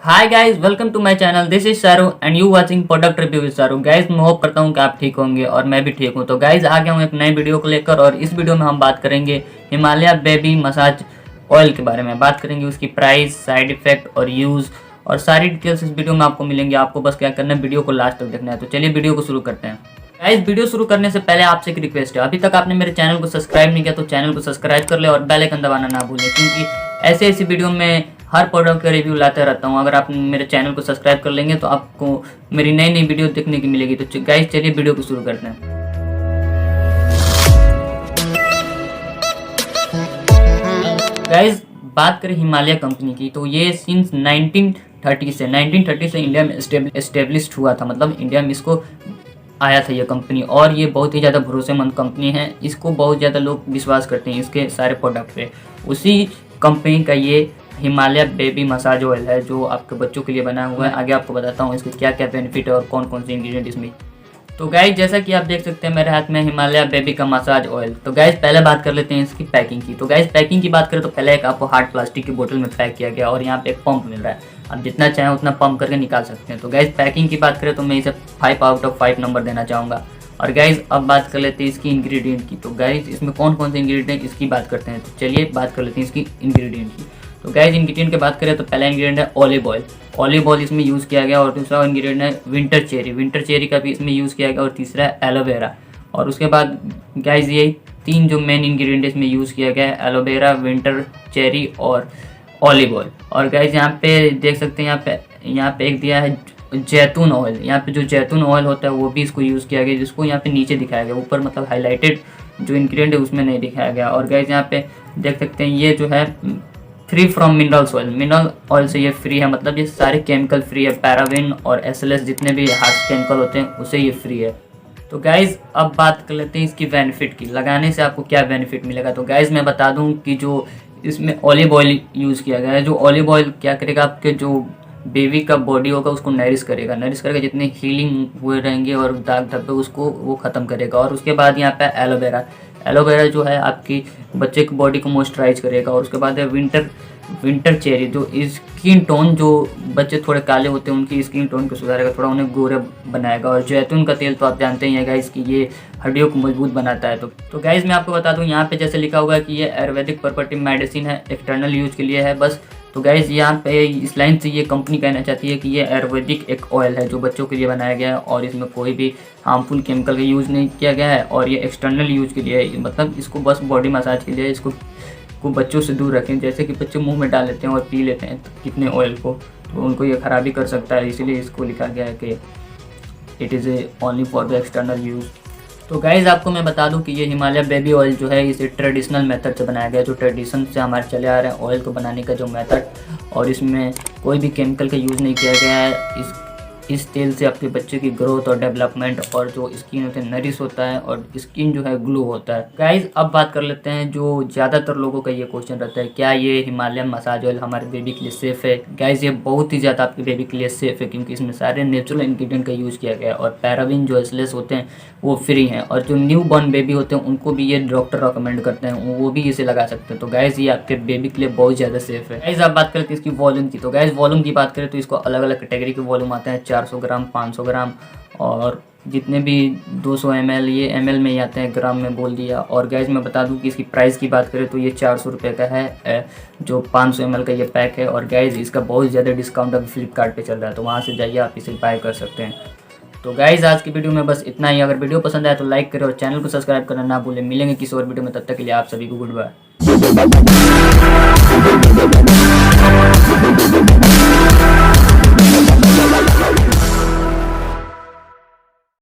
Hi guys, welcome to my channel. This is Shahrukh and you watching product review with Shahrukh. Guys मैं hope करता हूँ कि आप ठीक होंगे और मैं भी ठीक हूँ। तो गाइस आ गया हूँ एक नई वीडियो को लेकर और इस वीडियो में हम बात करेंगे हिमालय बेबी मसाज ऑयल के बारे में। बात करेंगे उसकी प्राइस, साइड इफेक्ट और यूज़ और सारी डिटेल्स इस वीडियो में आपको मिलेंगे। आपको बस क्या करना है, वीडियो को लास्ट तक देखना है। तो चलिए वीडियो को शुरू करते हैं। गाइस वीडियो शुरू करने से पहले आपसे एक रिक्वेस्ट है, अभी तक आपने मेरे चैनल को सब्सक्राइब नहीं किया तो चैनल को सब्सक्राइब कर ले और बेल आइकन दबाना ना भूलें, क्योंकि ऐसे ऐसी वीडियो में हर प्रोडक्ट का रिव्यू लाते रहता हूँ। अगर आप मेरे चैनल को सब्सक्राइब कर लेंगे तो आपको मेरी नई नई वीडियो देखने की मिलेगी। तो गाइस चलिए वीडियो को शुरू करते हैं। गाइस बात करें हिमालय कंपनी की तो ये सिंस 1930 से इंडिया में एस्टेब्लिश्ड हुआ था। मतलब इंडिया में इसको आया था ये कंपनी और ये बहुत ही ज़्यादा भरोसेमंद कंपनी है। इसको बहुत ज़्यादा लोग विश्वास करते हैं इसके सारे प्रोडक्ट पे। उसी कंपनी का ये हिमालय बेबी मसाज ऑयल है जो आपके बच्चों के लिए बनाया हुआ है। आगे आपको बताता हूँ इसके क्या क्या बेनिफिट है और कौन कौन से इंग्रेडिएंट इसमें। तो गाइस जैसा कि आप देख सकते हैं मेरे हाथ में हिमालय बेबी का मसाज ऑयल। तो गाइस पहले बात कर लेते हैं इसकी पैकिंग की। तो गाइस पैकिंग की बात करें तो पहले एक आपको हार्ड प्लास्टिक की बोतल में पैक किया गया और यहाँ पे एक पंप मिल रहा है। आप जितना चाहें उतना पंप करके निकाल सकते हैं। तो गाइस पैकिंग की बात करें तो मैं इसे 5 आउट ऑफ 5 नंबर देना चाहूँगा। और गाइस अब बात कर लेते हैं इसकी इंग्रेडिएंट की। तो गाइस इसमें कौन कौन से इंग्रेडिएंट इसकी बात करते हैं। तो चलिए बात कर लेते हैं इसकी इंग्रेडिएंट की। तो गाइस इंग्रेडिएंट की बात करें तो पहला इंग्रेडिएंट है ऑलिव ऑयल। ऑलिव ऑयल इसमें यूज़ किया गया और दूसरा इंग्रेडिएंट है विंटर चेरी का भी इसमें यूज़ किया गया और तीसरा है एलोवेरा। और उसके बाद गाइस ये 3 जो मेन इंग्रेडिएंट इसमें यूज़ किया गया है, एलोवेरा, विंटर चेरी और ऑलिव ऑयल। और गाइस यहाँ पे देख सकते हैं यहाँ पे एक दिया है जैतून ऑयल। यहाँ पे जो जैतून ऑयल होता है वो भी इसको यूज़ किया गया, जिसको यहाँ पे नीचे दिखाया गया, ऊपर मतलब हाईलाइटेड जो इंग्रेडिएंट है उसमें नहीं दिखाया गया। और गाइस यहाँ पे देख सकते हैं ये जो है free from minerals oil. Mineral oil से ये फ्री है, मतलब ये सारे केमिकल फ्री है। पैराबिन और SLS जितने भी हार्श केमिकल होते हैं उससे ये फ्री है। तो गाइज़ अब बात कर लेते हैं इसकी बेनिफिट की। लगाने से आपको क्या बेनिफिट मिलेगा। तो गाइज़ मैं बता दूं कि जो इसमें ऑलिव ऑयल यूज़ किया गया है, जो ऑलिव ऑयल क्या करेगा, आपके जो बेबी का बॉडी होगा उसको नरिश करेगा, जितने हीलिंग हुए रहेंगे और दाग धब्बे उसको वो ख़त्म करेगा। और उसके बाद यहाँ पे एलोवेरा जो है आपकी बच्चे की बॉडी को मॉइस्चराइज करेगा। और उसके बाद है विंटर चेरी, जो स्किन टोन, जो बच्चे थोड़े काले होते हैं उनकी स्किन टोन को सुधारेगा, थोड़ा उन्हें गोरे बनाएगा। और जैतून का तेल तो आप जानते ही हैं गाइस कि ये हड्डियों को मजबूत बनाता है। तो गाइस मैं आपको बता दूं यहाँ पे जैसे लिखा हुआ है कि ये आयुर्वेदिक प्रॉपर्टी मेडिसिन है, एक्सटर्नल यूज के लिए है बस। तो गाइस यहाँ पे इस लाइन से ये कंपनी कहना चाहती है कि ये आयुर्वेदिक एक ऑयल है जो बच्चों के लिए बनाया गया है और इसमें कोई भी हार्मफुल केमिकल का यूज़ नहीं किया गया है। और ये एक्सटर्नल यूज के लिए है, मतलब इसको बस बॉडी मसाज के लिए, इसको बच्चों से दूर रखें। जैसे कि बच्चे मुंह में डाल लेते हैं और पी लेते हैं कितने ऑयल को, तो उनको ये खराबी कर सकता है। इसीलिए इसको लिखा गया है कि it is only for the external use. तो गाइज़ आपको मैं बता दूं कि ये हिमालय बेबी ऑयल जो है इसे ट्रेडिशनल मेथड से बनाया गया है, जो ट्रेडिशन से हमारे चले आ रहे हैं ऑयल को बनाने का जो मेथड, और इसमें कोई भी केमिकल का यूज़ नहीं किया गया है। इस तेल से आपके बच्चे की ग्रोथ और डेवलपमेंट और जो स्किन होते हैं नरिश होता है और स्किन जो है ग्लो होता है। गाइज अब बात कर लेते हैं जो ज़्यादातर लोगों का ये क्वेश्चन रहता है, क्या ये हिमालय मसाज ऑयल हमारे बेबी के लिए सेफ़ है। गाइज ये बहुत ही ज़्यादा आपके बेबी के लिए सेफ़ है, क्योंकि इसमें सारे नेचुरल इंग्रेडिएंट का यूज़ किया गया है और पैराबिन जो SLS होते हैं वो फ्री हैं। और जो न्यू बॉर्न बेबी होते हैं उनको भी ये डॉक्टर रिकमेंड करते हैं, वो भी इसे लगा सकते हैं। तो गाइज ये आपके बेबी के लिए बहुत ज़्यादा सेफ़ है। गाइज आप बात करते हैं इसकी वॉल्यूम की। तो गाइज वॉल्यूम की बात करें तो इसको अलग अलग कैटेगरी के वॉल्यूम आते हैं, 400 ग्राम, 500 ग्राम और जितने भी 200 ml, ये ml में ही आते हैं, ग्राम में बोल दिया। और गाइज मैं बता दूं कि इसकी प्राइस की बात करें तो ये 400 रुपये का है, जो 500 ml का ये पैक है। और गाइज इसका बहुत ज़्यादा डिस्काउंट अभी फ्लिपकार्ट पे चल रहा है, तो वहाँ से जाइए आप इसे बाय कर सकते हैं। तो गाइज आज की वीडियो में बस इतना ही। अगर वीडियो पसंद आए तो लाइक करें और चैनल को सब्सक्राइब करना ना भूलें। मिलेंगे किसी और वीडियो में, तब तक के लिए आप सभी को गुड बाय।